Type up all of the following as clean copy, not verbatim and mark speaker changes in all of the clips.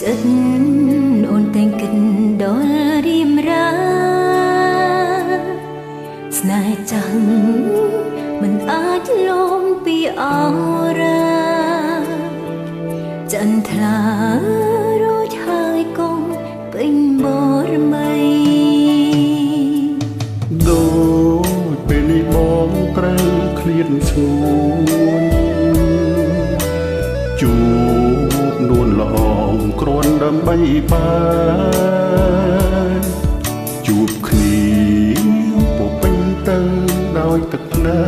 Speaker 1: ចិត្តអូនតែងគិតដល់រៀមរាស្នេហ៍ចាំងមិនអាចលំពីអរាចន្ទថ្លារួចហើយកុំពេញបរមី
Speaker 2: ដូចពេលនេះបងត្រូវឃ្លាតស្ងួនជួបនួនល្អងគ្រាន់ដើម្បីបានជួបគ្នាពុពេញទៅដោយទឹកភ្នែ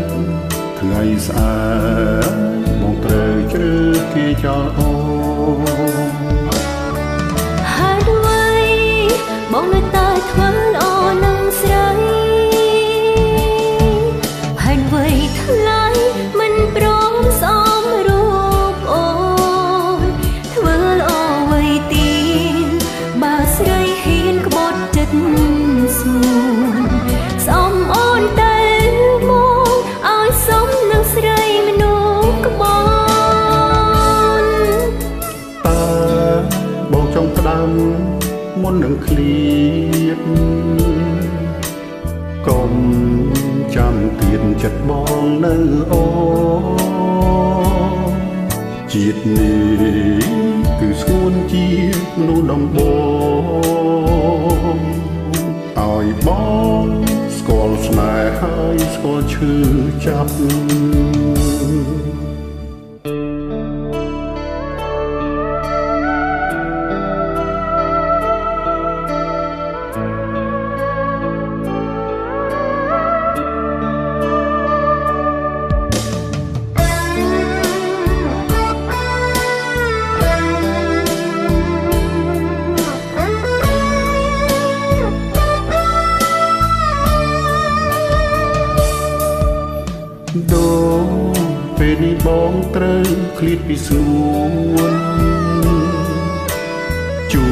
Speaker 2: កថ្ងៃស្អាតបងត្រូវជ្រើសគេចោលអូ
Speaker 1: ហើយด้วยបងនៅតែធ្វើល្អនឹងស្រីហើយអ្វីថ្លៃមិនព្រមសមរូបអូនធ្វើល្អអ្វីទៀតបើស្រីហ៊ានក្បត់ចិត្តស្ងួនសមអូនតែមកឲ្យសមនឹងស្រីមនុស្សក្បត់
Speaker 2: តើបងចង់ផ្ដាំមុននឹងឃ្លាតកុំចាំទៀតចិត្តបងនៅអូជាតិនេះគឺស្ងួនជាមនុស្សដំបងឲ្យបងស្គាល់ស្នេហ៍ហើយស្គាល់ឈឺចាប់ដូចពេលនេះបងត្រូវឃ្លាតពីស្ងួនជួ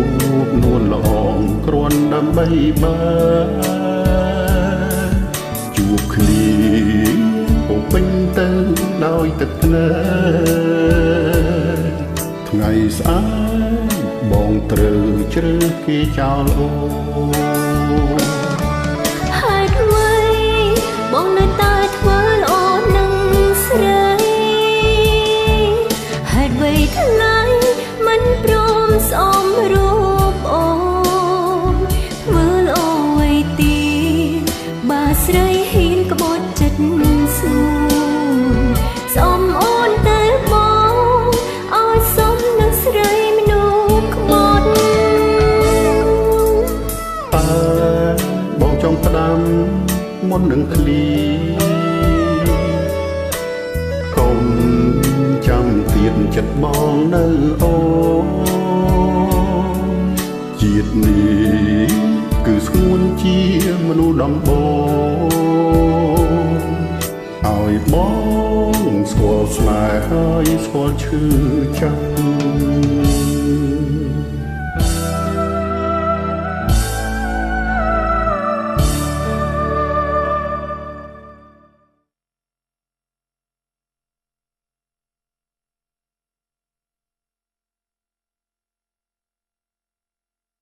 Speaker 2: បនួនល្អងគ្រាន់ដើម្បីបានជួបគ្នាពុពេញទៅដោយទឹកភ្នែកថ្ងៃស្អាតបងត្រូវជ្រើសគេចោលអូ
Speaker 1: ហើយអ្វីបងនៅតែធ្វើល្អនឹងស្រីហើយអ្វីថ្លៃមិនព្រមសមរូបអូនធ្វើល្អអ្វីទៀតបើស្រីហ៊ានក្បត់ចិត្តស្ងួនសមអូនតែបងឲ្យសមនឹងស្រីមនុស្សក្បត់
Speaker 2: តើបងចង់ផ្ដាំមុននឹងឃ្លាតកុំចាំទៀតចិត្តបងនៅអូជាតិនេះគឺស្ងួនជាមនុស្សដំបងឲ្យបងស្គាល់ស្នេហ៍ហើយស្គាល់ឈឺចាប់